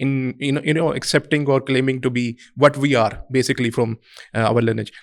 in accepting or claiming to be what we are basically from our lineage.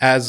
as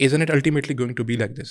isn't it ultimately going to be like this?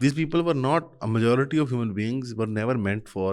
These people were not, a majority of human beings were never meant for.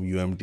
UMT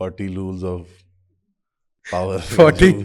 40 rules of power. 40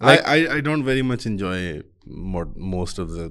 I don't very much enjoy most of the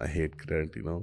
I hate Tarantino.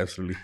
absolutely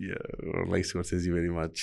Yeah, like Scorsese very much.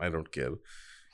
I don't care.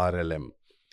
RLM.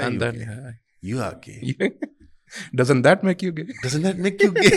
And then you are gay. Doesn't that make you gay? Doesn't that make you gay?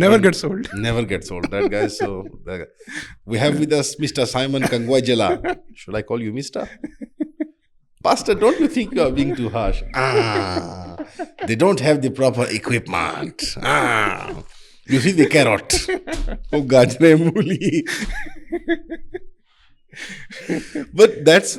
Never gets old. Never gets old. That guy. So we have with us Mr. Simon Kangwajala. Should I call you Mr.? Pastor, don't you think you are being too harsh? They don't have the proper equipment. You see the carrot. Oh, gajre mooli. But that's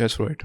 That's right,